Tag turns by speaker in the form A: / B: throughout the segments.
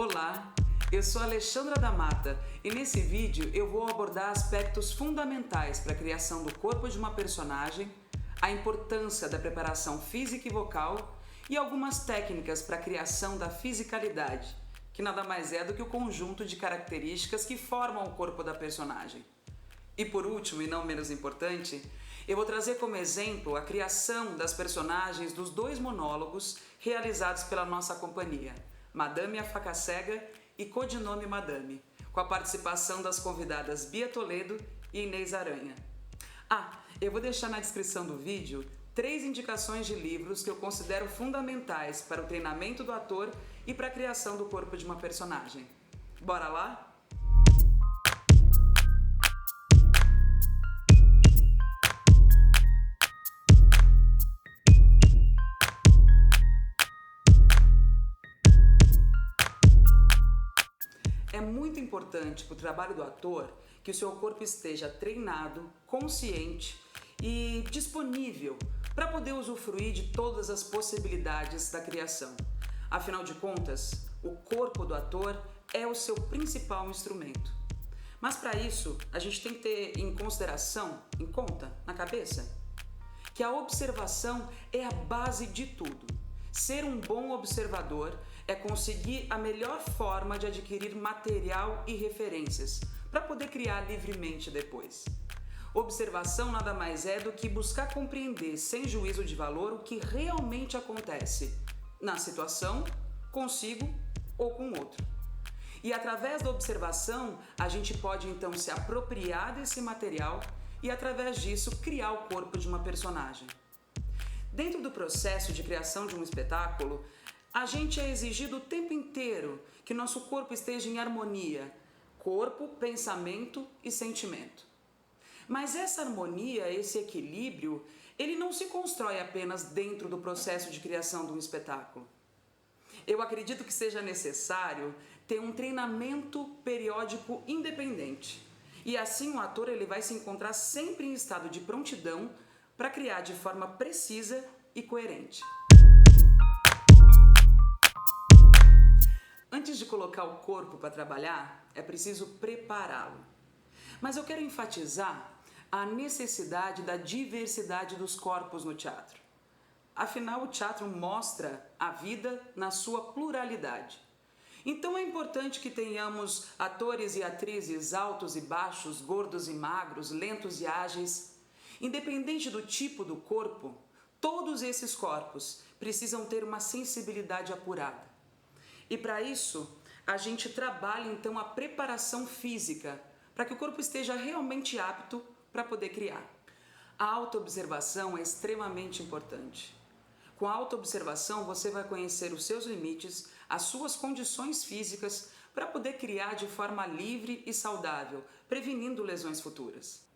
A: Olá, eu sou Alexandra da Mata e nesse vídeo eu vou abordar aspectos fundamentais para a criação do corpo de uma personagem, a importância da preparação física e vocal e algumas técnicas para a criação da fisicalidade, que nada mais é do que o conjunto de características que formam o corpo da personagem. E por último, e não menos importante, eu vou trazer como exemplo a criação das personagens dos 2 monólogos realizados pela nossa companhia, Madame a Faca Cega e Codinome Madame, com a participação das convidadas Bia Toledo e Inês Aranha. Eu vou deixar na descrição do vídeo 3 indicações de livros que eu considero fundamentais para o treinamento do ator e para a criação do corpo de uma personagem. Bora lá? É muito importante para o trabalho do ator que o seu corpo esteja treinado, consciente e disponível para poder usufruir de todas as possibilidades da criação. Afinal de contas, o corpo do ator é o seu principal instrumento. Mas para isso, a gente tem que ter em conta, na cabeça, que a observação é a base de tudo. Ser um bom observador é conseguir a melhor forma de adquirir material e referências para poder criar livremente depois. Observação nada mais é do que buscar compreender sem juízo de valor o que realmente acontece na situação, consigo ou com outro. E através da observação, a gente pode então se apropriar desse material e através disso criar o corpo de uma personagem. Dentro do processo de criação de um espetáculo, a gente é exigido o tempo inteiro que nosso corpo esteja em harmonia, corpo, pensamento e sentimento. Mas essa harmonia, esse equilíbrio, ele não se constrói apenas dentro do processo de criação de um espetáculo. Eu acredito que seja necessário ter um treinamento periódico independente. E assim o ator ele vai se encontrar sempre em estado de prontidão para criar de forma precisa e coerente. Antes de colocar o corpo para trabalhar, é preciso prepará-lo. Mas eu quero enfatizar a necessidade da diversidade dos corpos no teatro. Afinal, o teatro mostra a vida na sua pluralidade. Então é importante que tenhamos atores e atrizes altos e baixos, gordos e magros, lentos e ágeis. Independente do tipo do corpo, todos esses corpos precisam ter uma sensibilidade apurada. E para isso, a gente trabalha então a preparação física, para que o corpo esteja realmente apto para poder criar. A autoobservação é extremamente importante. Com a autoobservação, você vai conhecer os seus limites, as suas condições físicas, para poder criar de forma livre e saudável, prevenindo lesões futuras.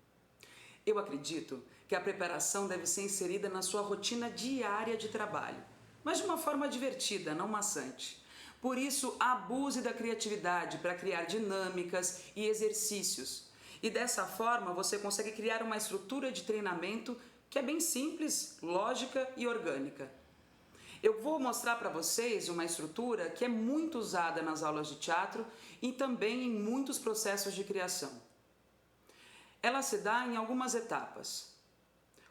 A: Eu acredito que a preparação deve ser inserida na sua rotina diária de trabalho, mas de uma forma divertida, não maçante. Por isso, abuse da criatividade para criar dinâmicas e exercícios. E dessa forma, você consegue criar uma estrutura de treinamento que é bem simples, lógica e orgânica. Eu vou mostrar para vocês uma estrutura que é muito usada nas aulas de teatro e também em muitos processos de criação. Ela se dá em algumas etapas,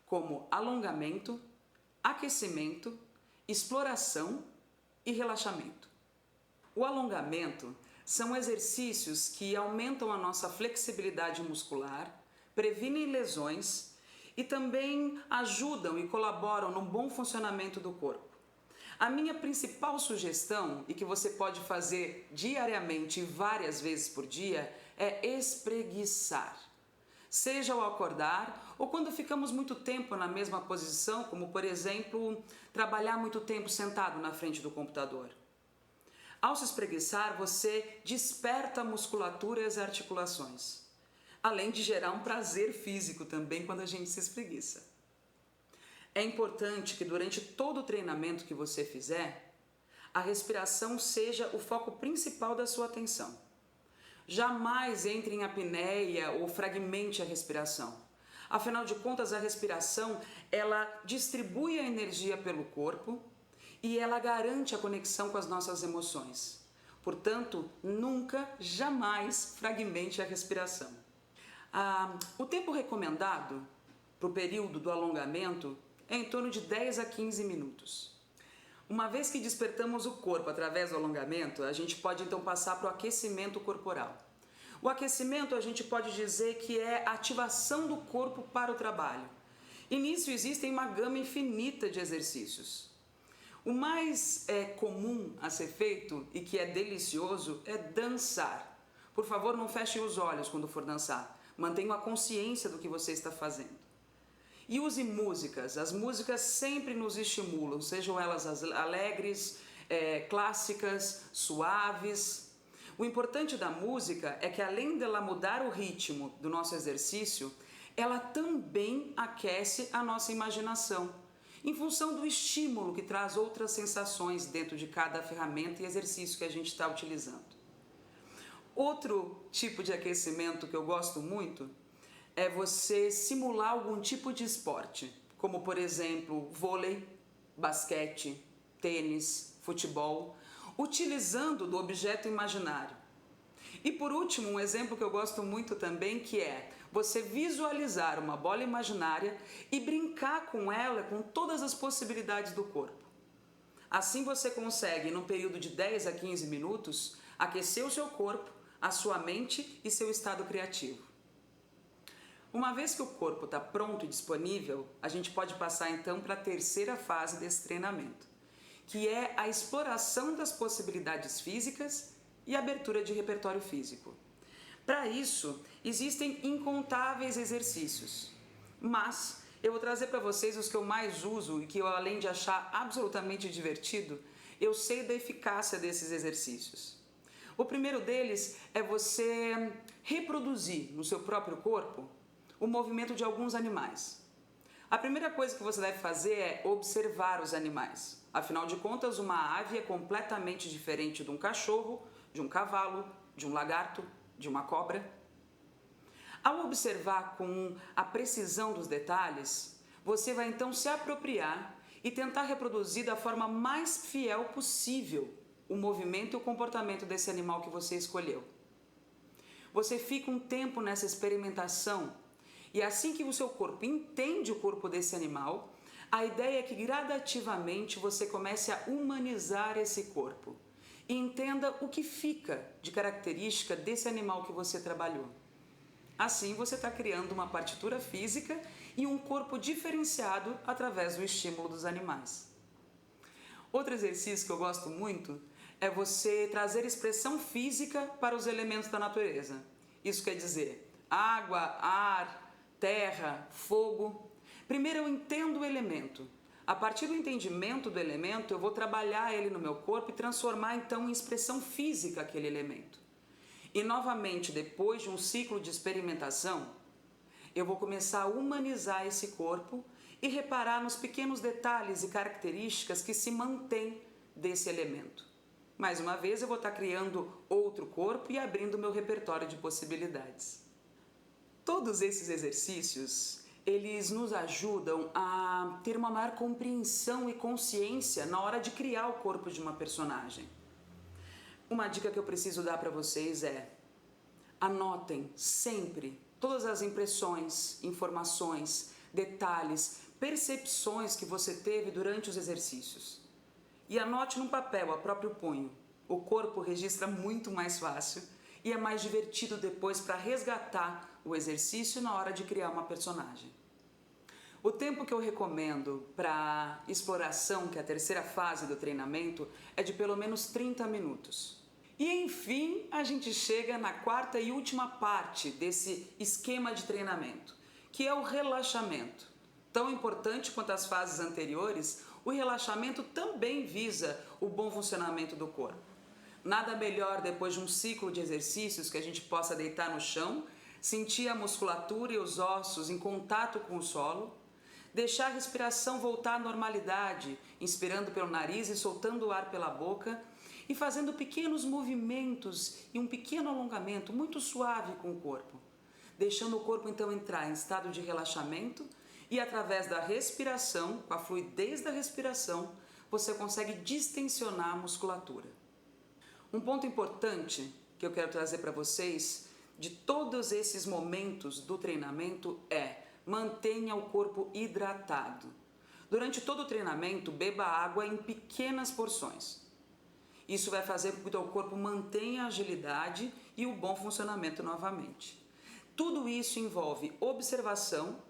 A: como alongamento, aquecimento, exploração e relaxamento. O alongamento são exercícios que aumentam a nossa flexibilidade muscular, previnem lesões e também ajudam e colaboram no bom funcionamento do corpo. A minha principal sugestão, e que você pode fazer diariamente e várias vezes por dia, é espreguiçar. Seja ao acordar ou quando ficamos muito tempo na mesma posição, como por exemplo, trabalhar muito tempo sentado na frente do computador. Ao se espreguiçar, você desperta a musculatura e as articulações, além de gerar um prazer físico também quando a gente se espreguiça. É importante que durante todo o treinamento que você fizer, a respiração seja o foco principal da sua atenção. Jamais entre em apneia ou fragmente a respiração. Afinal de contas, a respiração, ela distribui a energia pelo corpo e ela garante a conexão com as nossas emoções. Portanto, nunca, jamais fragmente a respiração. O tempo recomendado para o período do alongamento é em torno de 10 a 15 minutos. Uma vez que despertamos o corpo através do alongamento, a gente pode então passar para o aquecimento corporal. O aquecimento a gente pode dizer que é a ativação do corpo para o trabalho. E nisso existem uma gama infinita de exercícios. O mais comum a ser feito e que é delicioso é dançar. Por favor, não feche os olhos quando for dançar. Mantenha a consciência do que você está fazendo. E use músicas. As músicas sempre nos estimulam, sejam elas alegres, clássicas, suaves. O importante da música é que, além dela mudar o ritmo do nosso exercício, ela também aquece a nossa imaginação, em função do estímulo que traz outras sensações dentro de cada ferramenta e exercício que a gente está utilizando. Outro tipo de aquecimento que eu gosto muito é você simular algum tipo de esporte, como por exemplo vôlei, basquete, tênis, futebol, utilizando do objeto imaginário. E por último, um exemplo que eu gosto muito também, que é você visualizar uma bola imaginária e brincar com ela com todas as possibilidades do corpo. Assim você consegue, num período de 10 a 15 minutos, aquecer o seu corpo, a sua mente e seu estado criativo. Uma vez que o corpo está pronto e disponível, a gente pode passar então para a terceira fase desse treinamento, que é a exploração das possibilidades físicas e abertura de repertório físico. Para isso, existem incontáveis exercícios, mas eu vou trazer para vocês os que eu mais uso e que eu, além de achar absolutamente divertido, eu sei da eficácia desses exercícios. O primeiro deles é você reproduzir no seu próprio corpo o movimento de alguns animais. A primeira coisa que você deve fazer é observar os animais. Afinal de contas, uma ave é completamente diferente de um cachorro, de um cavalo, de um lagarto, de uma cobra. Ao observar com a precisão dos detalhes, você vai então se apropriar e tentar reproduzir da forma mais fiel possível o movimento e o comportamento desse animal que você escolheu. Você fica um tempo nessa experimentação e assim que o seu corpo entende o corpo desse animal, a ideia é que gradativamente você comece a humanizar esse corpo e entenda o que fica de característica desse animal que você trabalhou. Assim você está criando uma partitura física e um corpo diferenciado através do estímulo dos animais. Outro exercício que eu gosto muito é você trazer expressão física para os elementos da natureza. Isso quer dizer água, ar, terra, fogo. Primeiro eu entendo o elemento. A partir do entendimento do elemento, eu vou trabalhar ele no meu corpo e transformar então em expressão física aquele elemento. E novamente, depois de um ciclo de experimentação, eu vou começar a humanizar esse corpo e reparar nos pequenos detalhes e características que se mantêm desse elemento. Mais uma vez, eu vou estar criando outro corpo e abrindo meu repertório de possibilidades. Todos esses exercícios, eles nos ajudam a ter uma maior compreensão e consciência na hora de criar o corpo de uma personagem. Uma dica que eu preciso dar para vocês é: anotem sempre todas as impressões, informações, detalhes, percepções que você teve durante os exercícios. E anote num papel a próprio punho. O corpo registra muito mais fácil e é mais divertido depois para resgatar o exercício na hora de criar uma personagem. O tempo que eu recomendo para exploração, que é a terceira fase do treinamento, é de pelo menos 30 minutos. E enfim, a gente chega na quarta e última parte desse esquema de treinamento, que é o relaxamento. Tão importante quanto as fases anteriores, o relaxamento também visa o bom funcionamento do corpo. Nada melhor depois de um ciclo de exercícios que a gente possa deitar no chão, sentir a musculatura e os ossos em contato com o solo, deixar a respiração voltar à normalidade, inspirando pelo nariz e soltando o ar pela boca e fazendo pequenos movimentos e um pequeno alongamento muito suave com o corpo, deixando o corpo então entrar em estado de relaxamento e através da respiração, com a fluidez da respiração, você consegue distensionar a musculatura. Um ponto importante que eu quero trazer para vocês de todos esses momentos do treinamento é: mantenha o corpo hidratado. Durante todo o treinamento, beba água em pequenas porções. Isso vai fazer com que o teu corpo mantenha a agilidade e o bom funcionamento novamente. Tudo isso envolve observação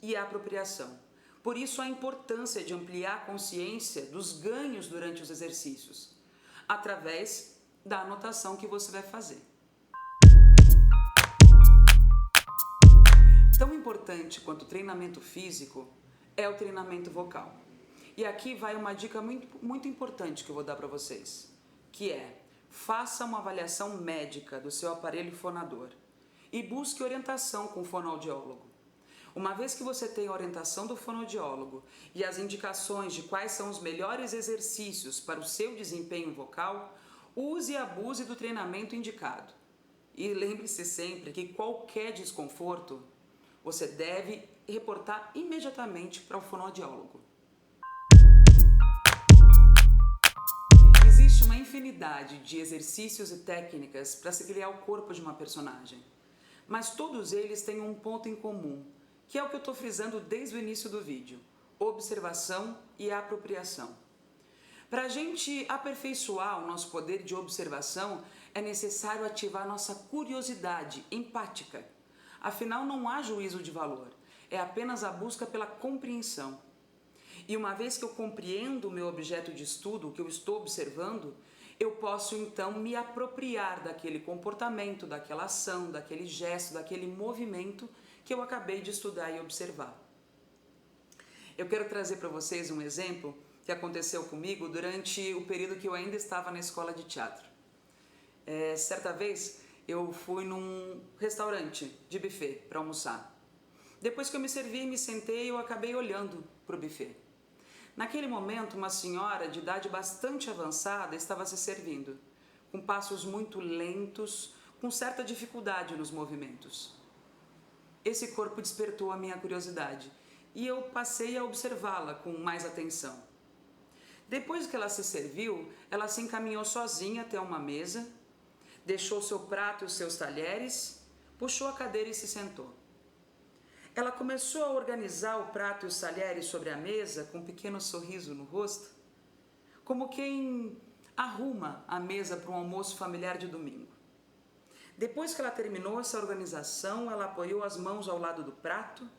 A: e apropriação. Por isso a importância de ampliar a consciência dos ganhos durante os exercícios, através da anotação que você vai fazer. Tão importante quanto o treinamento físico é o treinamento vocal. E aqui vai uma dica muito importante que eu vou dar para vocês, que é: faça uma avaliação médica do seu aparelho fonador e busque orientação com o fonoaudiólogo. Uma vez que você tem a orientação do fonoaudiólogo e as indicações de quais são os melhores exercícios para o seu desempenho vocal, use e abuse do treinamento indicado. E lembre-se sempre que qualquer desconforto você deve reportar imediatamente para o fonoaudiólogo. Existe uma infinidade de exercícios e técnicas para se criar o corpo de uma personagem, mas todos eles têm um ponto em comum, que é o que eu estou frisando desde o início do vídeo: observação e apropriação. Para a gente aperfeiçoar o nosso poder de observação, é necessário ativar nossa curiosidade empática. Afinal, não há juízo de valor, é apenas a busca pela compreensão. E uma vez que eu compreendo o meu objeto de estudo, o que eu estou observando, eu posso então me apropriar daquele comportamento, daquela ação, daquele gesto, daquele movimento que eu acabei de estudar e observar. Eu quero trazer para vocês um exemplo que aconteceu comigo durante o período que eu ainda estava na escola de teatro. Certa vez eu fui num restaurante de buffet para almoçar. Depois que eu me servi e me sentei, eu acabei olhando para o buffet. Naquele momento, uma senhora de idade bastante avançada estava se servindo, com passos muito lentos, com certa dificuldade nos movimentos. Esse corpo despertou a minha curiosidade e eu passei a observá-la com mais atenção. Depois que ela se serviu, ela se encaminhou sozinha até uma mesa, deixou seu prato e os seus talheres, puxou a cadeira e se sentou. Ela começou a organizar o prato e os talheres sobre a mesa com um pequeno sorriso no rosto, como quem arruma a mesa para um almoço familiar de domingo. Depois que ela terminou essa organização, ela apoiou as mãos ao lado do prato,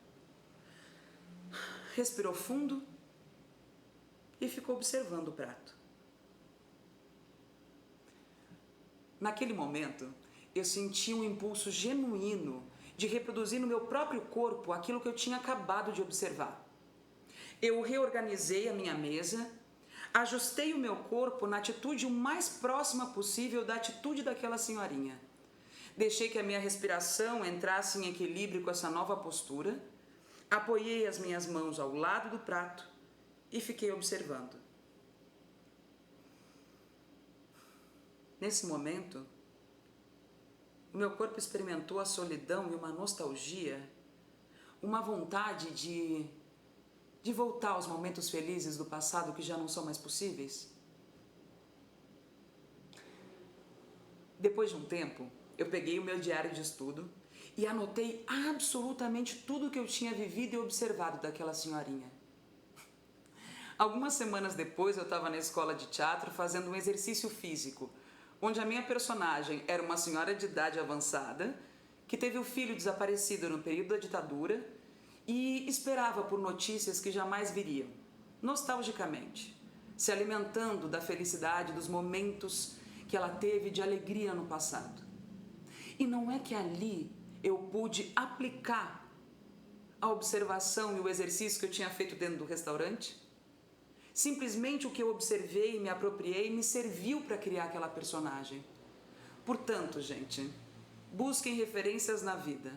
A: respirou fundo e ficou observando o prato. Naquele momento, eu senti um impulso genuíno de reproduzir no meu próprio corpo aquilo que eu tinha acabado de observar. Eu reorganizei a minha mesa, ajustei o meu corpo na atitude o mais próxima possível da atitude daquela senhorinha. Deixei que a minha respiração entrasse em equilíbrio com essa nova postura, apoiei as minhas mãos ao lado do prato e fiquei observando. Nesse momento, o meu corpo experimentou a solidão e uma nostalgia, uma vontade de voltar aos momentos felizes do passado que já não são mais possíveis. Depois de um tempo, eu peguei o meu diário de estudo e anotei absolutamente tudo o que eu tinha vivido e observado daquela senhorinha. Algumas semanas depois, eu estava na escola de teatro fazendo um exercício físico, onde a minha personagem era uma senhora de idade avançada que teve o filho desaparecido no período da ditadura e esperava por notícias que jamais viriam, nostalgicamente, se alimentando da felicidade dos momentos que ela teve de alegria no passado. E não é que ali eu pude aplicar a observação e o exercício que eu tinha feito dentro do restaurante? Simplesmente o que eu observei e me apropriei me serviu para criar aquela personagem. Portanto, gente, busquem referências na vida.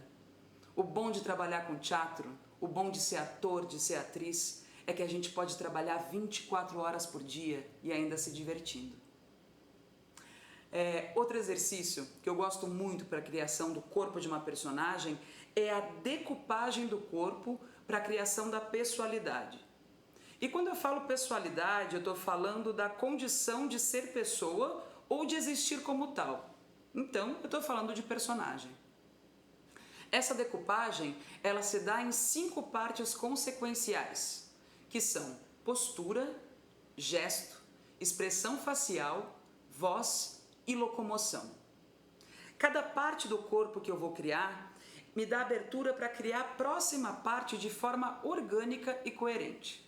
A: O bom de trabalhar com teatro, o bom de ser ator, de ser atriz, é que a gente pode trabalhar 24 horas por dia e ainda se divertindo. Outro exercício que eu gosto muito para a criação do corpo de uma personagem é a decupagem do corpo para a criação da pessoalidade. E quando eu falo pessoalidade, eu estou falando da condição de ser pessoa ou de existir como tal. Então, eu estou falando de personagem. Essa decupagem, ela se dá em 5 partes consequenciais, que são postura, gesto, expressão facial, voz e locomoção. Cada parte do corpo que eu vou criar me dá abertura para criar a próxima parte de forma orgânica e coerente.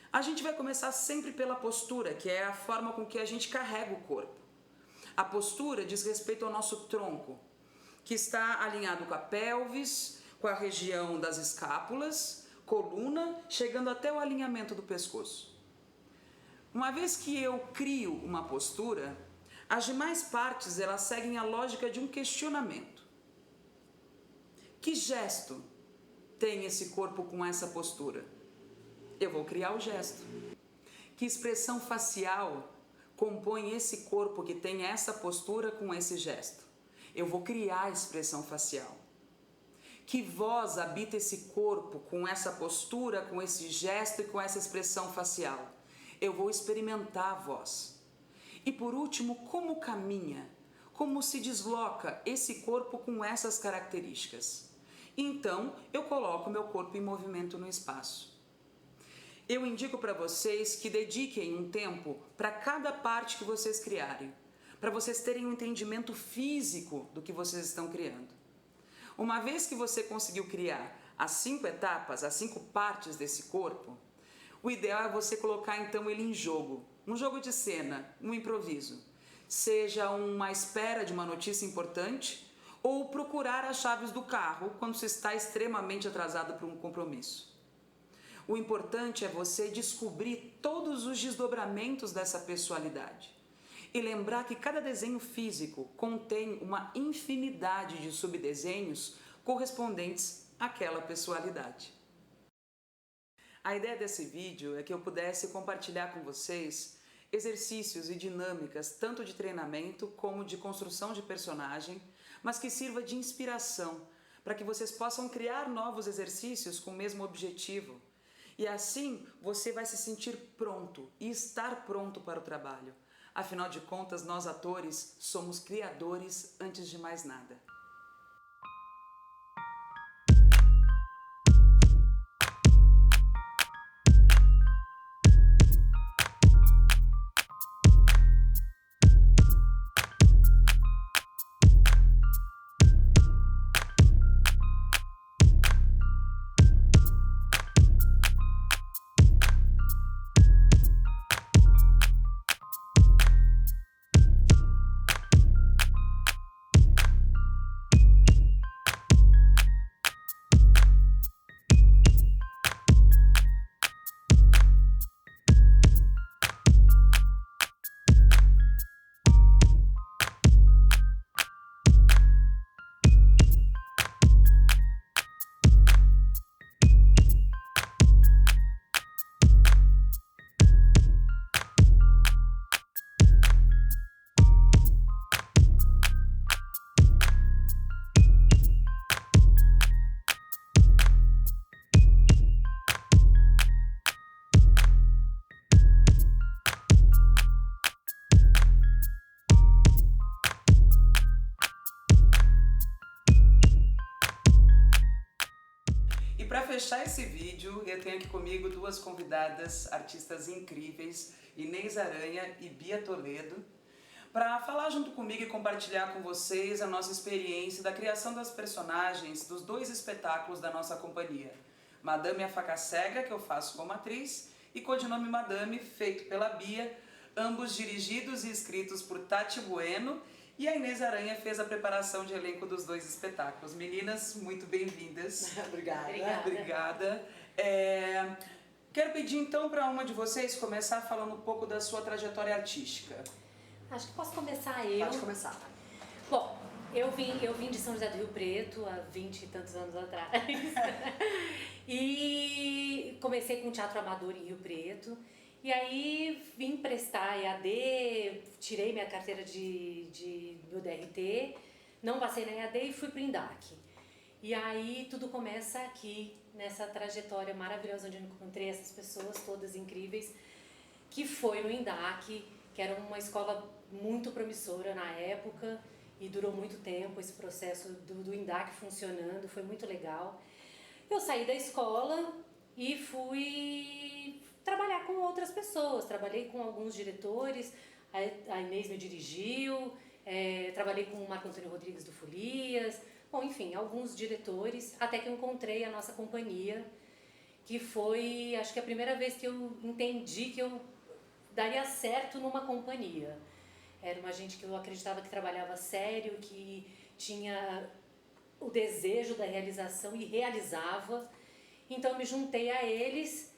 A: A gente vai começar sempre pela postura, que é a forma com que a gente carrega o corpo. A postura diz respeito ao nosso tronco, que está alinhado com a pelvis, com a região das escápulas, coluna, chegando até o alinhamento do pescoço. Uma vez que eu crio uma postura, as demais partes elas seguem a lógica de um questionamento. Que gesto tem esse corpo com essa postura? Eu vou criar o gesto. Que expressão facial compõe esse corpo que tem essa postura com esse gesto? Eu vou criar a expressão facial. Que voz habita esse corpo com essa postura, com esse gesto e com essa expressão facial? Eu vou experimentar a voz. E por último, como caminha? Como se desloca esse corpo com essas características? Então, eu coloco meu corpo em movimento no espaço. Eu indico para vocês que dediquem um tempo para cada parte que vocês criarem, para vocês terem um entendimento físico do que vocês estão criando. Uma vez que você conseguiu criar as 5 etapas, as 5 partes desse corpo, o ideal é você colocar então ele em jogo, um jogo de cena, um improviso. Seja uma espera de uma notícia importante ou procurar as chaves do carro quando se está extremamente atrasado para um compromisso. O importante é você descobrir todos os desdobramentos dessa pessoalidade e lembrar que cada desenho físico contém uma infinidade de subdesenhos correspondentes àquela pessoalidade. A ideia desse vídeo é que eu pudesse compartilhar com vocês exercícios e dinâmicas tanto de treinamento como de construção de personagem, mas que sirva de inspiração para que vocês possam criar novos exercícios com o mesmo objetivo. E assim você vai se sentir pronto e estar pronto para o trabalho. Afinal de contas, nós atores somos criadores antes de mais nada. E para fechar esse vídeo, eu tenho aqui comigo 2 convidadas, artistas incríveis, Inês Aranha e Bia Toledo, para falar junto comigo e compartilhar com vocês a nossa experiência da criação das personagens dos 2 espetáculos da nossa companhia. Madame a Faca Cega, que eu faço como atriz, e Codinome Madame, feito pela Bia, ambos dirigidos e escritos por Tati Bueno, e a Inês Aranha fez a preparação de elenco dos 2 espetáculos. Meninas, muito bem-vindas.
B: Obrigada.
A: Obrigada. Quero pedir então para uma de vocês começar falando um pouco da sua trajetória artística.
B: Acho que posso começar eu.
C: Pode começar.
B: Bom, eu vim de São José do Rio Preto há 20 e tantos anos atrás. E comecei com teatro amador em Rio Preto. E aí vim prestar EAD, tirei minha carteira do DRT, não passei na EAD e fui pro INDAC. E aí tudo começa aqui, nessa trajetória maravilhosa onde eu encontrei essas pessoas todas incríveis, que foi no INDAC, que era uma escola muito promissora na época e durou muito tempo esse processo do INDAC funcionando, foi muito legal. Eu saí da escola e fui trabalhar com outras pessoas, trabalhei com alguns diretores, a Inês me dirigiu, trabalhei com o Marco Antônio Rodrigues do Folias, bom, enfim, alguns diretores, até que eu encontrei a nossa companhia, que foi, acho que a primeira vez que eu entendi que eu daria certo numa companhia. Era uma gente que eu acreditava que trabalhava sério, que tinha o desejo da realização e realizava. Então eu me juntei a eles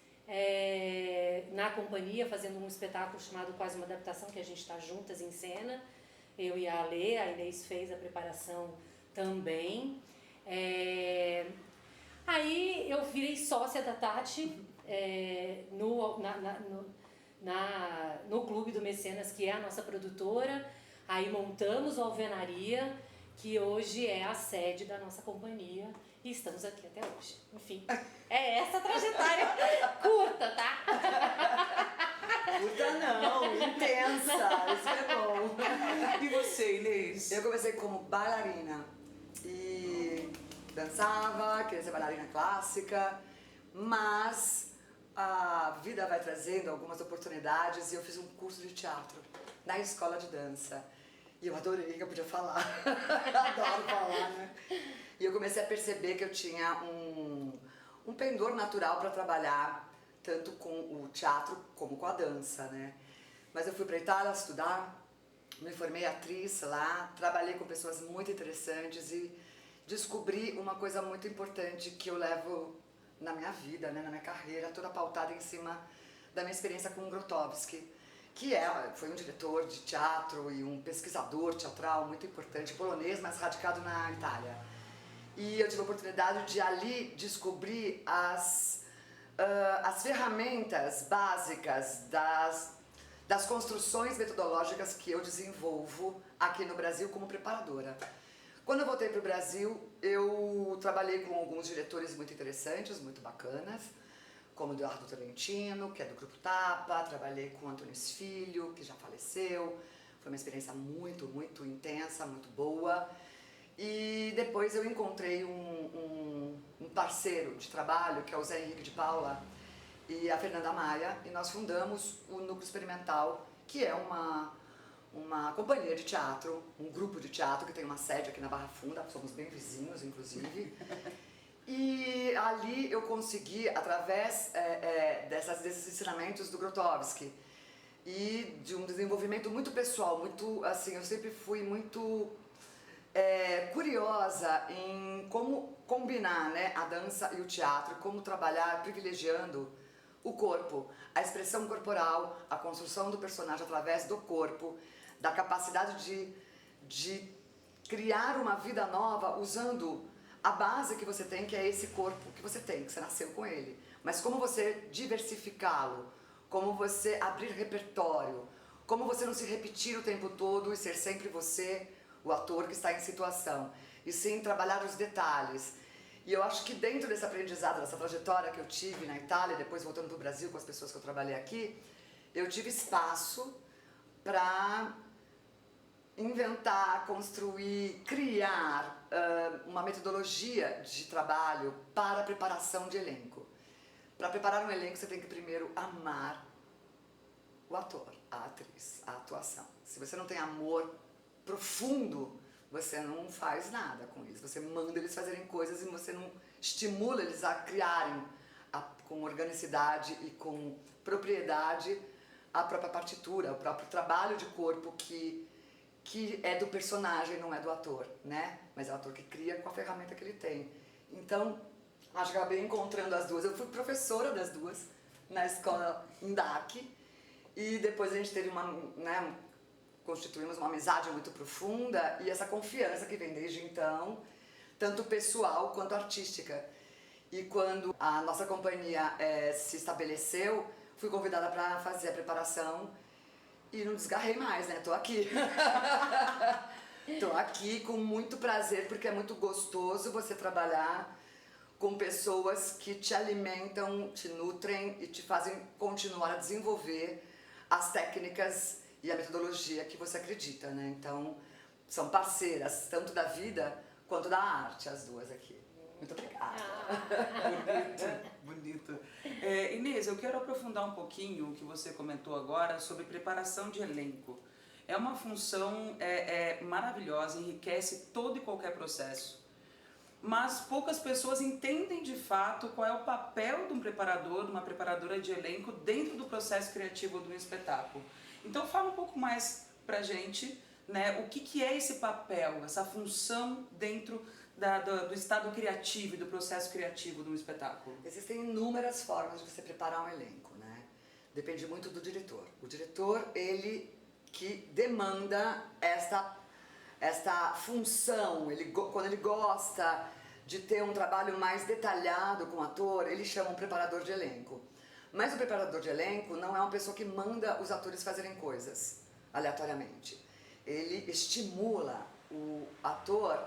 B: na companhia, fazendo um espetáculo chamado Quase uma Adaptação, que a gente está juntas em cena. Eu e a Ale, a Inês fez a preparação também. Aí eu virei sócia da Tati no Clube do Mecenas, que é a nossa produtora. Aí montamos o Alvenaria, que hoje é a sede da nossa companhia, e estamos aqui até hoje. Enfim, é essa trajetória curta, tá?
C: Curta não, intensa, isso é bom.
A: E você, Inês?
C: Eu comecei como bailarina e dançava, queria ser bailarina clássica, mas a vida vai trazendo algumas oportunidades e eu fiz um curso de teatro na escola de dança. E eu adorei que eu podia falar, adoro falar, né? E eu comecei a perceber que eu tinha um pendor natural para trabalhar tanto com o teatro como com a dança, né? Mas eu fui para a Itália estudar, me formei atriz lá, trabalhei com pessoas muito interessantes e descobri uma coisa muito importante que eu levo na minha vida, né, na minha carreira, toda pautada em cima da minha experiência com o Grotowski, que foi um diretor de teatro e um pesquisador teatral muito importante, polonês, mas radicado na Itália. E eu tive a oportunidade de ali descobrir as ferramentas básicas das construções metodológicas que eu desenvolvo aqui no Brasil como preparadora. Quando eu voltei para o Brasil, eu trabalhei com alguns diretores muito interessantes, muito bacanas, como o Eduardo Tolentino, que é do Grupo Tapa, trabalhei com o Antônio Filho, que já faleceu, foi uma experiência muito, muito intensa, muito boa. E depois eu encontrei um parceiro de trabalho, que é o Zé Henrique de Paula, e a Fernanda Maia, e nós fundamos o Núcleo Experimental, que é uma companhia de teatro, um grupo de teatro que tem uma sede aqui na Barra Funda, somos bem vizinhos, inclusive. E ali eu consegui, através desses ensinamentos do Grotowski e de um desenvolvimento muito pessoal, muito assim, eu sempre fui muito curiosa em como combinar, né, a dança e o teatro, como trabalhar privilegiando o corpo, a expressão corporal, a construção do personagem através do corpo, da capacidade de criar uma vida nova usando a base que você tem, que é esse corpo que você tem, que você nasceu com ele. Mas como você diversificá-lo, como você abrir repertório, como você não se repetir o tempo todo e ser sempre você, o ator que está em situação, e sim trabalhar os detalhes. E eu acho que dentro desse aprendizado, dessa trajetória que eu tive na Itália, depois voltando para o Brasil com as pessoas que eu trabalhei aqui, eu tive espaço para inventar, construir, criar uma metodologia de trabalho para a preparação de elenco. Para preparar um elenco, você tem que primeiro amar o ator, a atriz, a atuação. Se você não tem amor profundo, você não faz nada com eles. Você manda eles fazerem coisas e você não estimula eles a criarem com organicidade e com propriedade a própria partitura, o próprio trabalho de corpo que é do personagem, não é do ator, né? Mas é o ator que cria com a ferramenta que ele tem. Então, acho que eu acabei encontrando as duas. Eu fui professora das duas na escola INDAC e depois a gente teve constituímos uma amizade muito profunda e essa confiança que vem desde então, tanto pessoal quanto artística. E quando a nossa companhia se estabeleceu, fui convidada para fazer a preparação e não desgarrei mais, né? Tô aqui. Tô aqui com muito prazer, porque é muito gostoso você trabalhar com pessoas que te alimentam, te nutrem e te fazem continuar a desenvolver as técnicas e a metodologia que você acredita, né? Então, são parceiras, tanto da vida quanto da arte, as duas aqui. Muito obrigada.
A: Bonito. Inês, eu quero aprofundar um pouquinho o que você comentou agora sobre preparação de elenco. É uma função maravilhosa, enriquece todo e qualquer processo. Mas poucas pessoas entendem de fato qual é o papel de um preparador, de uma preparadora de elenco dentro do processo criativo de um espetáculo. Então fala um pouco mais pra gente, né, o que é esse papel, essa função dentro do estado criativo e do processo criativo de um espetáculo.
C: Existem inúmeras formas de você preparar um elenco, né? Depende muito do diretor. O diretor, ele que demanda esta função, quando ele gosta de ter um trabalho mais detalhado com o ator, ele chama um preparador de elenco. Mas o preparador de elenco não é uma pessoa que manda os atores fazerem coisas aleatoriamente. Ele estimula o ator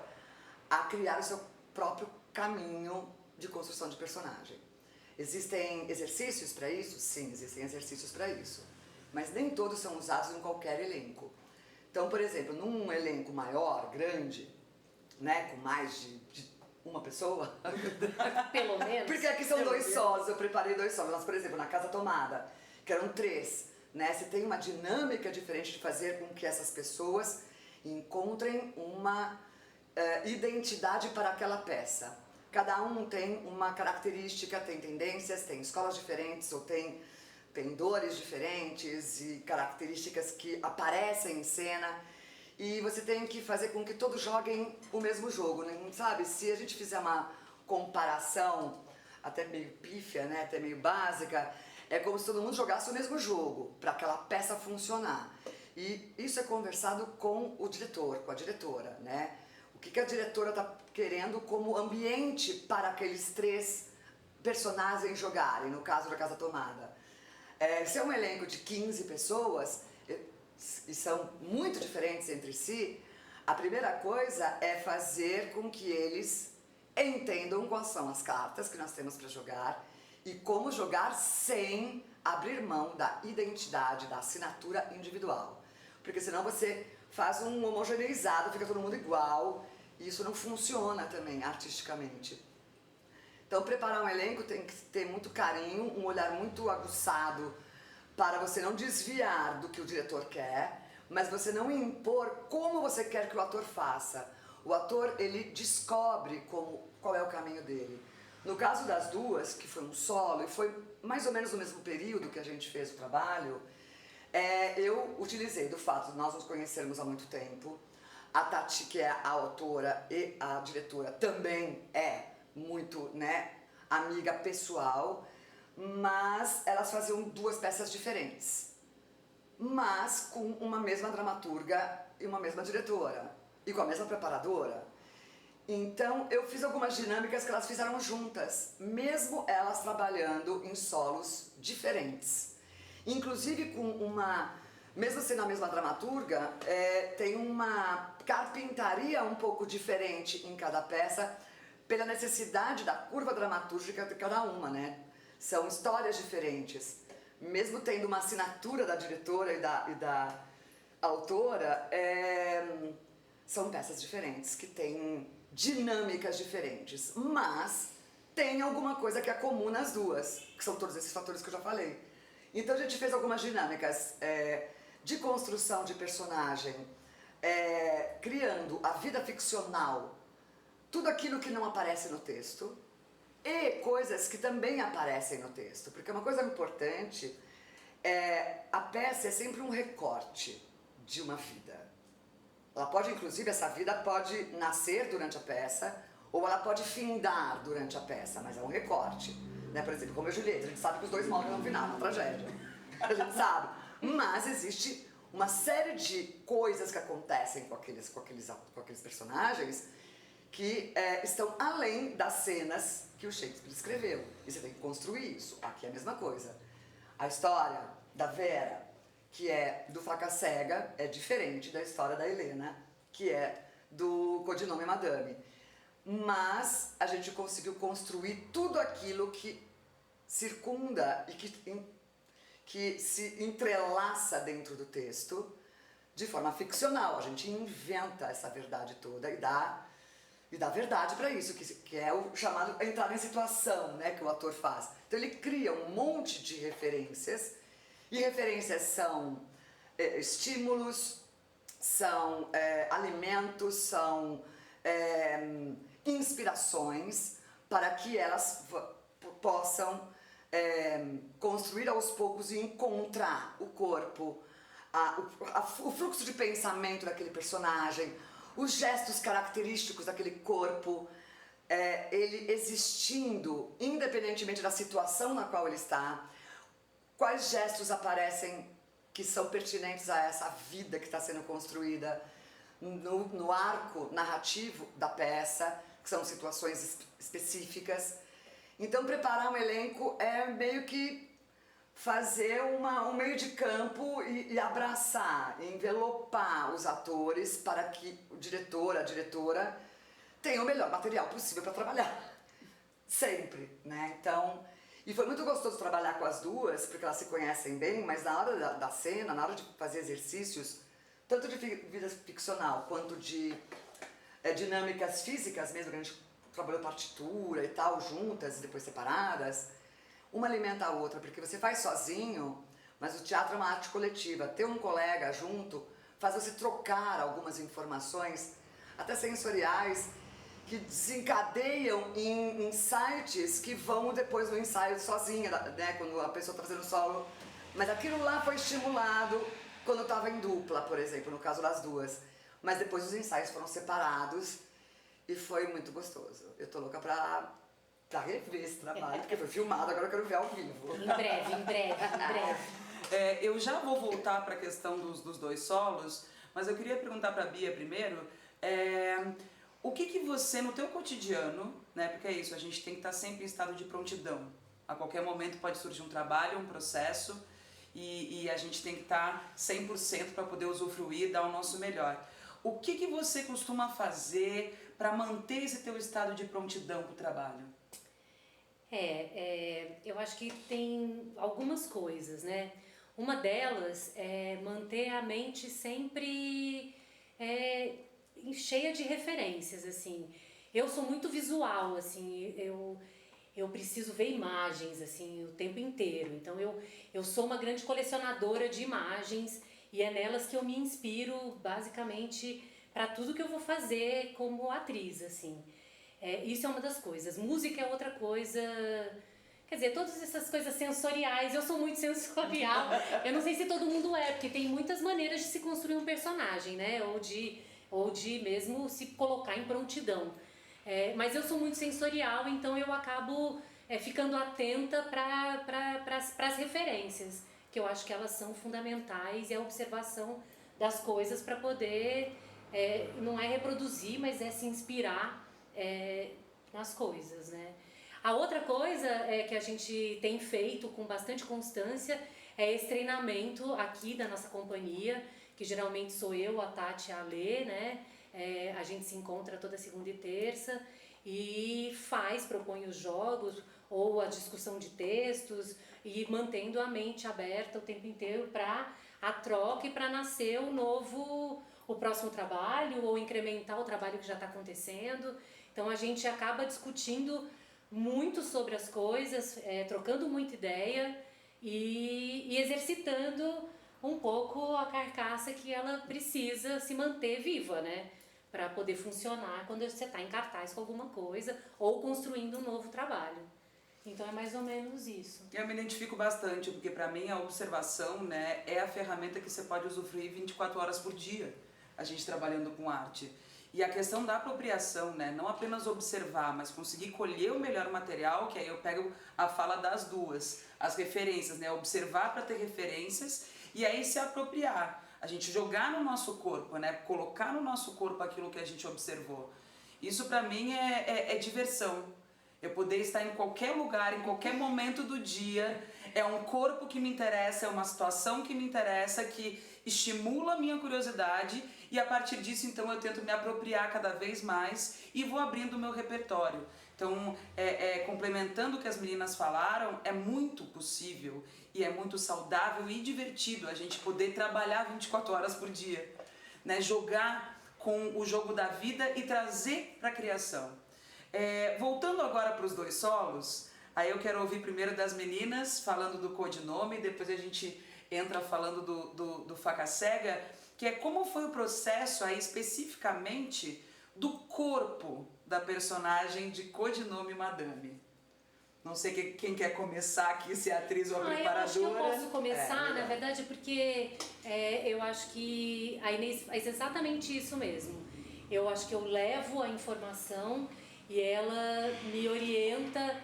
C: a criar o seu próprio caminho de construção de personagem. Existem exercícios para isso? Sim, existem exercícios para isso. Mas nem todos são usados em qualquer elenco. Então, por exemplo, num elenco maior, grande, né, com mais de uma pessoa...
B: Pelo menos.
C: Porque aqui são dois solos, eu preparei dois solos. Mas, por exemplo, na Casa Tomada, que eram 3, né, você tem uma dinâmica diferente de fazer com que essas pessoas encontrem uma identidade para aquela peça. Cada um tem uma característica, tem tendências, tem escolas diferentes, ou tem pendores diferentes e características que aparecem em cena, e você tem que fazer com que todos joguem o mesmo jogo, né? Sabe? Se a gente fizer uma comparação até meio pífia, né? Até meio básica, é como se todo mundo jogasse o mesmo jogo para aquela peça funcionar. E isso é conversado com o diretor, com a diretora, né? O que a diretora está querendo como ambiente para aqueles 3 personagens jogarem, no caso da Casa Tomada. Se é um elenco de 15 pessoas, e são muito diferentes entre si, a primeira coisa é fazer com que eles entendam quais são as cartas que nós temos para jogar e como jogar sem abrir mão da identidade, da assinatura individual. Porque senão você faz um homogeneizado, fica todo mundo igual, e isso não funciona também artisticamente. Então, preparar um elenco tem que ter muito carinho, um olhar muito aguçado para você não desviar do que o diretor quer, mas você não impor como você quer que o ator faça. O ator, ele descobre qual é o caminho dele. No caso das duas, que foi um solo, e foi mais ou menos no mesmo período que a gente fez o trabalho, eu utilizei do fato de nós nos conhecermos há muito tempo. A Tati, que é a autora e a diretora, também é muito, né, amiga pessoal, mas elas faziam 2 peças diferentes, mas com uma mesma dramaturga e uma mesma diretora, e com a mesma preparadora. Então eu fiz algumas dinâmicas que elas fizeram juntas, mesmo elas trabalhando em solos diferentes. Inclusive mesmo sendo a mesma dramaturga, tem uma carpintaria um pouco diferente em cada peça, pela necessidade da curva dramatúrgica de cada uma, né? São histórias diferentes. Mesmo tendo uma assinatura da diretora e da autora, são peças diferentes, que têm dinâmicas diferentes. Mas tem alguma coisa que é comum nas duas, que são todos esses fatores que eu já falei. Então a gente fez algumas dinâmicas de construção de personagem, criando a vida ficcional, tudo aquilo que não aparece no texto, e coisas que também aparecem no texto. Porque uma coisa importante a peça é sempre um recorte de uma vida. Ela pode, inclusive, essa vida pode nascer durante a peça, ou ela pode findar durante a peça, mas é um recorte. Né? Por exemplo, como a Julieta, a gente sabe que os 2 morrem no final, uma tragédia. A gente sabe. Mas existe uma série de coisas que acontecem com aqueles personagens que estão além das cenas que o Shakespeare escreveu. E você tem que construir isso. Aqui é a mesma coisa. A história da Vera, que é do Faca Cega, é diferente da história da Helena, que é do Codinome Madame. Mas a gente conseguiu construir tudo aquilo que circunda e que que se entrelaça dentro do texto de forma ficcional. A gente inventa essa verdade toda e dá verdade para isso, que é o chamado entrar em situação, né, que o ator faz. Então ele cria um monte de referências, e referências são estímulos, são alimentos, são inspirações, para que elas possam construir aos poucos e encontrar o corpo, o fluxo de pensamento daquele personagem, os gestos característicos daquele corpo, ele existindo independentemente da situação na qual ele está, quais gestos aparecem que são pertinentes a essa vida que está sendo construída no arco narrativo da peça, que são situações específicas. Então preparar um elenco é meio que fazer um meio de campo e abraçar, envelopar os atores para que o diretor, a diretora tenham o melhor material possível para trabalhar. Sempre, né? Então, e foi muito gostoso trabalhar com as duas, porque elas se conhecem bem, mas na hora da cena, na hora de fazer exercícios, tanto de vida ficcional quanto de dinâmicas físicas mesmo, que a gente trabalhou partitura e tal, juntas e depois separadas, uma alimenta a outra, porque você faz sozinho, mas o teatro é uma arte coletiva. Ter um colega junto faz você trocar algumas informações, até sensoriais, que desencadeiam em insights que vão depois no ensaio sozinha, né, quando a pessoa está fazendo solo. Mas aquilo lá foi estimulado quando eu estava em dupla, por exemplo, no caso das duas. Mas depois os ensaios foram separados e foi muito gostoso. Eu tô louca pra rever esse trabalho, porque foi filmado, agora eu quero ver ao vivo.
B: Em breve, em breve, em breve.
A: Eu já vou voltar para a questão dos dois solos, mas eu queria perguntar para a Bia primeiro, o que você, no teu cotidiano, né, porque é isso, a gente tem que estar sempre em estado de prontidão. A qualquer momento pode surgir um trabalho, um processo, e a gente tem que estar 100% para poder usufruir, dar o nosso melhor. O que você costuma fazer para manter esse teu estado de prontidão para o trabalho?
B: Eu acho que tem algumas coisas, né? Uma delas é manter a mente sempre cheia de referências, assim. Eu sou muito visual, assim, eu preciso ver imagens, assim, o tempo inteiro. Então eu sou uma grande colecionadora de imagens e é nelas que eu me inspiro, basicamente, para tudo que eu vou fazer como atriz, assim. Isso é uma das coisas. Música é outra coisa. Quer dizer, todas essas coisas sensoriais, eu sou muito sensorial. Eu não sei se todo mundo porque tem muitas maneiras de se construir um personagem, né? Ou de mesmo se colocar em prontidão. Mas eu sou muito sensorial, então eu acabo ficando atenta para as referências, que eu acho que elas são fundamentais, e a observação das coisas para poder, não é reproduzir, mas é se inspirar nas coisas, né? A outra coisa que a gente tem feito com bastante constância é esse treinamento aqui da nossa companhia, que geralmente sou eu, a Tati e a Alê, né? A gente se encontra toda segunda e terça e propõe os jogos ou a discussão de textos e mantendo a mente aberta o tempo inteiro para a troca e para nascer o próximo trabalho ou incrementar o trabalho que já está acontecendo. Então a gente acaba discutindo muito sobre as coisas, trocando muita ideia e exercitando um pouco a carcaça que ela precisa se manter viva, né? Para poder funcionar quando você está em cartaz com alguma coisa ou construindo um novo trabalho. Então é mais ou menos isso.
A: Eu me identifico bastante, porque para mim a observação, né, é a ferramenta que você pode usufruir 24 horas por dia, a gente trabalhando com arte. E a questão da apropriação, né, não apenas observar, mas conseguir colher o melhor material, que aí eu pego a fala das duas, as referências, né, observar para ter referências e aí se apropriar. A gente jogar no nosso corpo, né, colocar no nosso corpo aquilo que a gente observou. Isso para mim é diversão. Eu poder estar em qualquer lugar, em qualquer momento do dia, é um corpo que me interessa, é uma situação que me interessa, que estimula a minha curiosidade e a partir disso então eu tento me apropriar cada vez mais e vou abrindo o meu repertório. Então Então, complementando o que as meninas falaram, é muito possível e é muito saudável e divertido a gente poder trabalhar 24 horas por dia, né? Jogar com o jogo da vida e trazer para a criação. Voltando agora para os dois solos, aí eu quero ouvir primeiro das meninas falando do codinome, depois a gente entra falando do Faca Cega, que é como foi o processo aí especificamente do corpo da personagem de Codinome Madame. Não sei quem quer começar aqui, se é a atriz ou a preparadora.
B: Eu acho que eu posso começar, na verdade, porque eu acho que a Inês faz exatamente isso mesmo. Eu acho que eu levo a informação e ela me orienta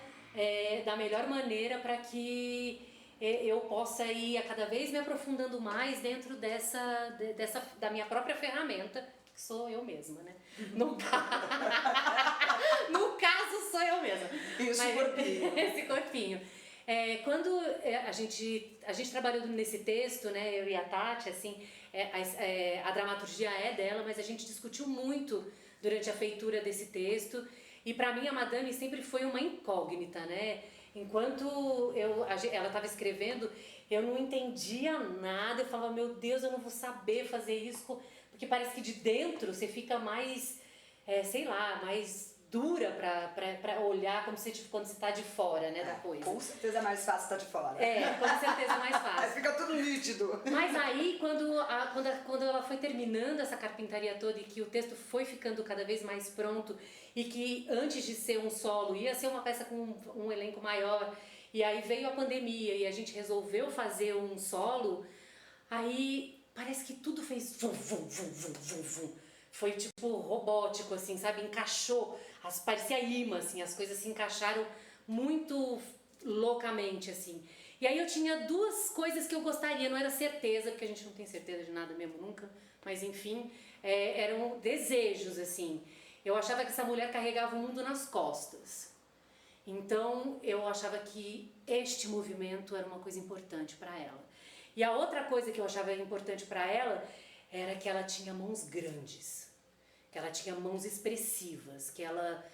B: da melhor maneira para que eu possa ir a cada vez me aprofundando mais dentro da minha própria ferramenta, que sou eu mesma, né? No caso sou eu mesma.
A: Esse corpinho.
B: Esse corpinho. Quando a gente trabalhou nesse texto, né, eu e a Tati, assim, a dramaturgia é dela, mas a gente discutiu muito durante a feitura desse texto. E para mim a Madame sempre foi uma incógnita, né? Enquanto ela estava escrevendo, eu não entendia nada, eu falava, meu Deus, eu não vou saber fazer isso, porque parece que de dentro você fica mais, mais dura pra olhar quando você está de fora, né, da coisa.
C: Com certeza é mais fácil estar de fora.
B: Com certeza é mais fácil.
C: Aí fica tudo nítido.
B: Mas aí, quando ela foi terminando essa carpintaria toda e que o texto foi ficando cada vez mais pronto e que antes de ser um solo ia ser uma peça com um elenco maior, e aí veio a pandemia e a gente resolveu fazer um solo, aí parece que tudo fez vum, vum, vum, vum, vum, vum. Foi tipo robótico, assim, sabe? Encaixou, parecia imã, assim, as coisas se encaixaram muito loucamente, assim. E aí eu tinha duas coisas que eu gostaria, não era certeza, porque a gente não tem certeza de nada mesmo nunca, mas enfim, eram desejos, assim. Eu achava que essa mulher carregava o mundo nas costas. Então eu achava que este movimento era uma coisa importante para ela. E a outra coisa que eu achava importante para ela era que ela tinha mãos grandes, que ela tinha mãos expressivas, que ela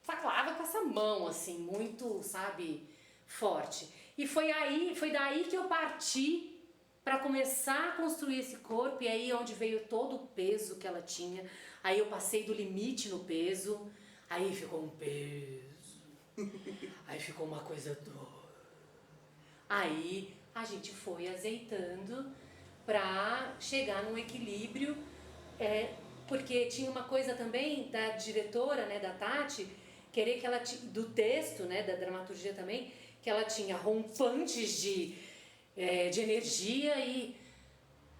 B: falava com essa mão, assim, muito, sabe, forte. E foi daí que eu parti para começar a construir esse corpo, e aí onde veio todo o peso que ela tinha. Aí eu passei do limite no peso, aí ficou um peso, aí ficou uma coisa doida. Aí a gente foi azeitando para chegar num equilíbrio, porque tinha uma coisa também da diretora, né, da Tati, querer que ela do texto, né, da dramaturgia também, que ela tinha rompantes de energia e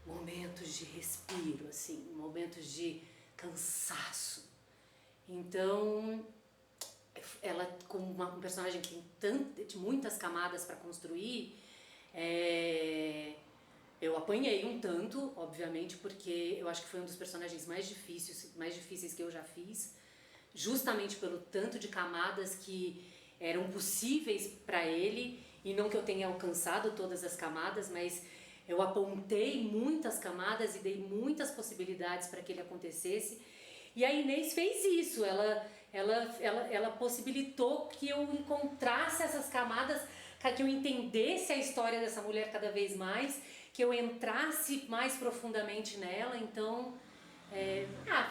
B: momentos de respiro, assim, momentos de cansaço. Então, ela, como um personagem que tem muitas camadas para construir, eu apanhei um tanto, obviamente, porque eu acho que foi um dos personagens mais difíceis que eu já fiz, justamente pelo tanto de camadas que eram possíveis para ele, e não que eu tenha alcançado todas as camadas, mas eu apontei muitas camadas e dei muitas possibilidades para que ele acontecesse. E a Inês fez isso, ela possibilitou que eu encontrasse essas camadas, que eu entendesse a história dessa mulher cada vez mais, que eu entrasse mais profundamente nela. Então,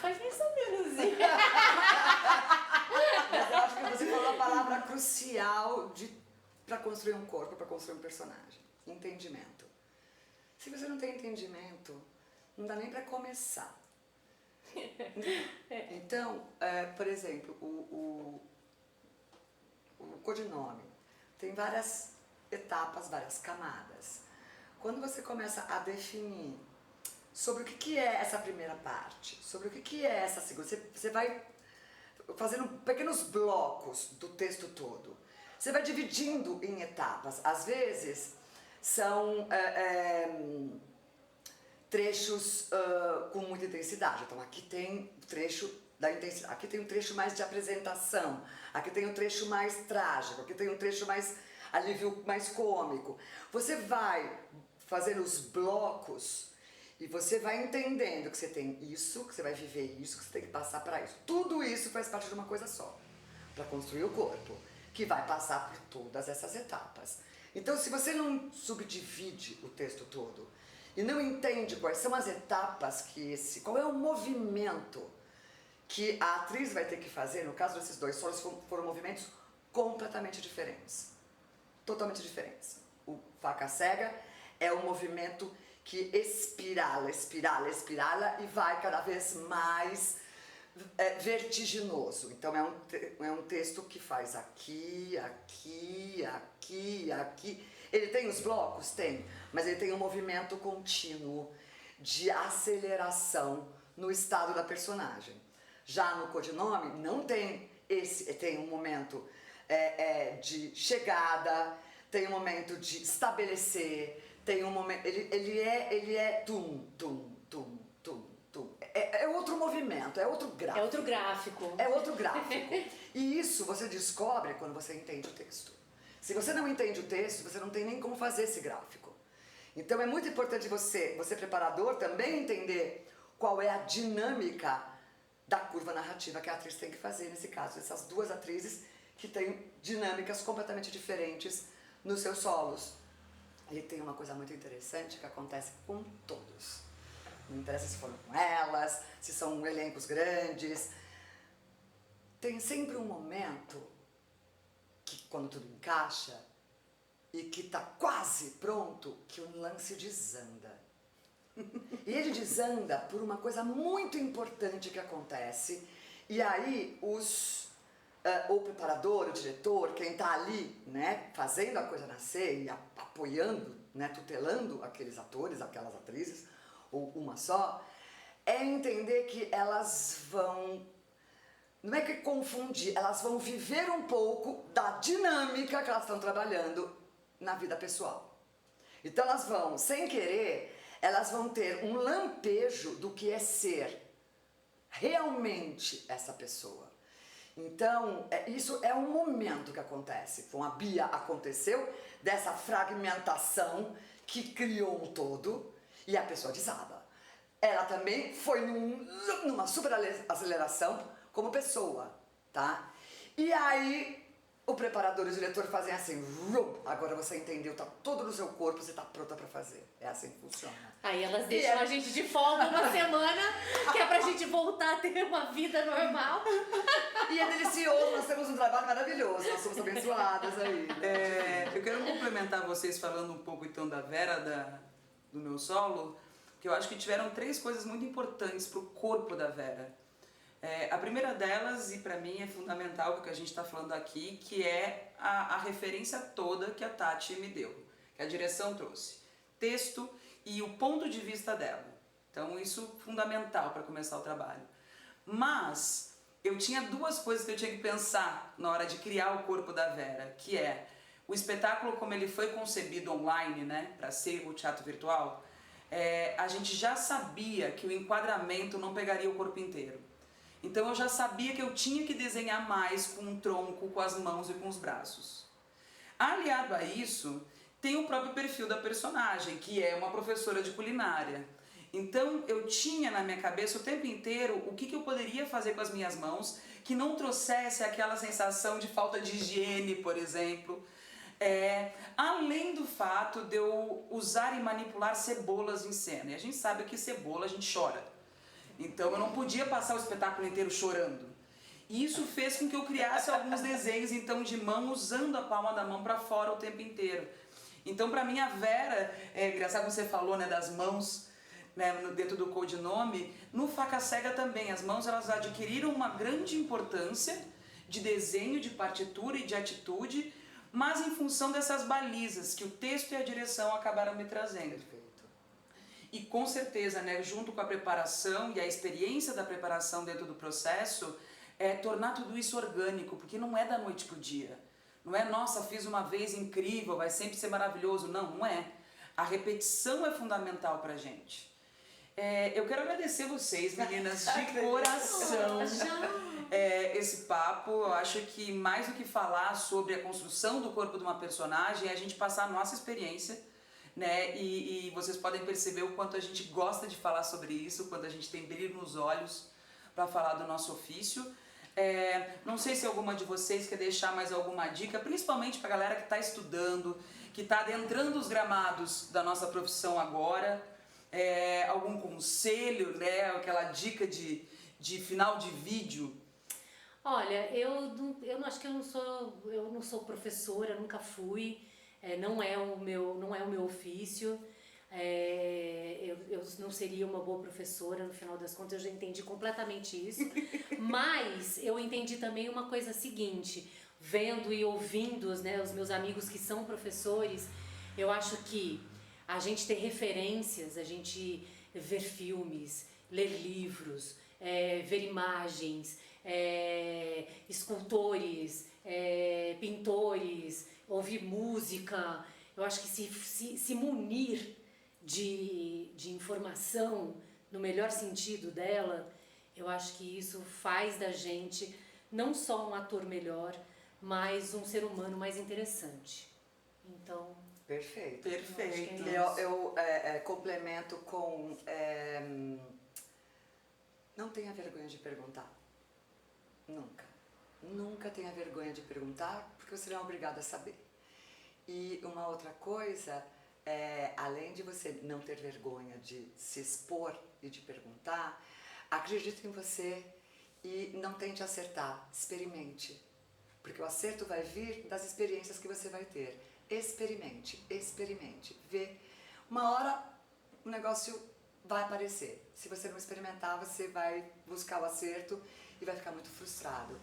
B: faz mais ou menos isso.
C: Mas eu acho que você falou a palavra crucial para construir um corpo, para construir um personagem: entendimento. Se você não tem entendimento, não dá nem para começar. Então, por exemplo, o codinome tem várias etapas, várias camadas. Quando você começa a definir sobre o que é essa primeira parte, sobre o que é essa segunda, você vai fazendo pequenos blocos do texto todo. Você vai dividindo em etapas. Às vezes são trechos com muita intensidade. Então aqui tem o trecho da intensidade, aqui tem um trecho mais de apresentação, aqui tem um trecho mais trágico, aqui tem um trecho mais alívio, mais cômico. Você vai fazendo os blocos E você vai entendendo que você tem isso, que você vai viver isso, que você tem que passar para isso. Tudo isso faz parte de uma coisa só, para construir o corpo, que vai passar por todas essas etapas. Então, se você não subdivide o texto todo e não entende quais são as etapas qual é o movimento que a atriz vai ter que fazer, no caso desses dois solos foram movimentos completamente diferentes. Totalmente diferentes. O Faca Cega é um movimento que espirala e vai cada vez mais vertiginoso. Então é um texto que faz aqui. Ele tem os blocos? Tem, mas ele tem um movimento contínuo de aceleração no estado da personagem. Já no Codinome não tem tem um momento de chegada, tem um momento de estabelecer, tem um momento, ele é tum. É outro movimento, é outro gráfico.
B: É outro gráfico.
C: É outro gráfico. E isso você descobre quando você entende o texto. Se você não entende o texto, você não tem nem como fazer esse gráfico. Então é muito importante você preparador, também entender qual é a dinâmica da curva narrativa que a atriz tem que fazer nesse caso. Essas duas atrizes que têm dinâmicas completamente diferentes nos seus solos. E tem uma coisa muito interessante que acontece com todos. Não interessa se foram com elas, se são elencos grandes. Tem sempre um momento que, quando tudo encaixa e que está quase pronto, que o lance desanda. E ele desanda por uma coisa muito importante que acontece. E aí o preparador, o diretor, quem está ali, né, fazendo a coisa nascer e apoiando, né, tutelando aqueles atores, aquelas atrizes, ou uma só, é entender que elas vão, não é que confundir, elas vão viver um pouco da dinâmica que elas estão trabalhando na vida pessoal. Então elas vão, sem querer, elas vão ter um lampejo do que é ser realmente essa pessoa. Então, isso é um momento que acontece. Com a Bia aconteceu dessa fragmentação que criou um todo e a pessoa desaba. Ela também foi numa super aceleração como pessoa, tá? E aí o preparador e o diretor fazem assim, agora você entendeu, tá todo no seu corpo, você tá pronta pra fazer. É assim que funciona.
B: Aí elas deixam a gente de folga uma semana, que é pra gente voltar a ter uma vida normal.
C: E é delicioso, nós temos um trabalho maravilhoso, nós somos abençoadas aí.
A: Eu quero complementar vocês falando um pouco então da Vera, do meu solo, que eu acho que tiveram 3 coisas muito importantes pro corpo da Vera. A primeira delas, e para mim é fundamental o que a gente está falando aqui, que é a referência toda que a Tati me deu, que a direção trouxe. Texto e o ponto de vista dela. Então isso é fundamental para começar o trabalho. Mas eu tinha 2 coisas que eu tinha que pensar na hora de criar o corpo da Vera, que é o espetáculo como ele foi concebido online, né, para ser o teatro virtual, a gente já sabia que o enquadramento não pegaria o corpo inteiro. Então eu já sabia que eu tinha que desenhar mais com o tronco, com as mãos e com os braços. Aliado a isso, tem o próprio perfil da personagem, que é uma professora de culinária. Então eu tinha na minha cabeça o tempo inteiro o que eu poderia fazer com as minhas mãos que não trouxesse aquela sensação de falta de higiene, por exemplo. Além do fato de eu usar e manipular cebolas em cena. E a gente sabe que cebola a gente chora. Então eu não podia passar o espetáculo inteiro chorando. E isso fez com que eu criasse alguns desenhos então de mão usando a palma da mão para fora o tempo inteiro. Então para mim a Vera, engraçado que você falou, né, das mãos, né, dentro do codinome, no Faca Cega também as mãos elas adquiriram uma grande importância de desenho, de partitura e de atitude, mas em função dessas balizas que o texto e a direção acabaram me trazendo.
C: Perfeito.
A: E com certeza, né, junto com a preparação e a experiência da preparação dentro do processo, tornar tudo isso orgânico, porque não é da noite pro dia. Não é, nossa, fiz uma vez incrível, vai sempre ser maravilhoso. Não, não é. A repetição é fundamental pra gente. Eu quero agradecer vocês, meninas, de coração, esse papo. Eu acho que mais do que falar sobre a construção do corpo de uma personagem, é a gente passar a nossa experiência né? E vocês podem perceber o quanto a gente gosta de falar sobre isso, quando a gente tem brilho nos olhos para falar do nosso ofício. Não sei se alguma de vocês quer deixar mais alguma dica, principalmente para a galera que está estudando, que está adentrando os gramados da nossa profissão agora, algum conselho, né? Aquela dica de final de vídeo.
B: Olha, eu não acho que eu não sou professora, nunca fui, não é o meu ofício. Eu não seria uma boa professora, no final das contas eu já entendi completamente isso. Mas eu entendi também uma coisa seguinte, vendo e ouvindo, né, os meus amigos que são professores, eu acho que a gente ter referências, a gente ver filmes, ler livros, ver imagens, escultores, pintores, ouvir música, eu acho que se munir de informação, no melhor sentido dela, eu acho que isso faz da gente não só um ator melhor, mas um ser humano mais interessante. Então...
C: Perfeito.
A: Perfeito.
C: Eu complemento com... não tenha vergonha de perguntar. Nunca. Nunca tenha vergonha de perguntar, porque você não é obrigado a saber. E uma outra coisa... além de você não ter vergonha de se expor e de perguntar, acredite em você e não tente acertar, experimente. Porque o acerto vai vir das experiências que você vai ter. Experimente, vê. Uma hora o negócio vai aparecer. Se você não experimentar, você vai buscar o acerto e vai ficar muito frustrado,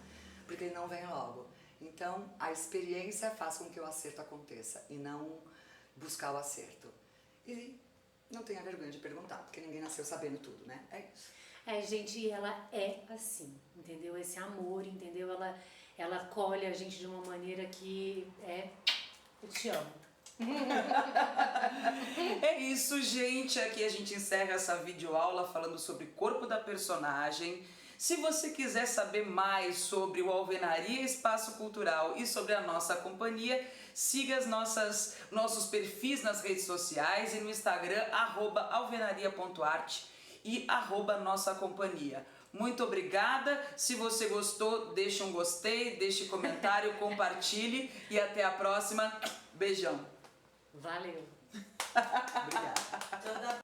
C: porque ele não vem logo. Então, a experiência faz com que o acerto aconteça e não... buscar o acerto. E não tenha vergonha de perguntar, porque ninguém nasceu sabendo tudo, né? É isso.
B: Gente, ela é assim, entendeu? Esse amor, entendeu? Ela acolhe a gente de uma maneira que eu te amo.
A: É isso, gente. Aqui a gente encerra essa videoaula falando sobre corpo da personagem. Se você quiser saber mais sobre o Alvenaria Espaço Cultural e sobre a nossa companhia, siga nossos perfis nas redes sociais e no Instagram, @alvenaria.arte e @nossacompanhia. Muito obrigada. Se você gostou, deixe um gostei, deixe comentário, compartilhe e até a próxima. Beijão.
B: Valeu.
C: Obrigada.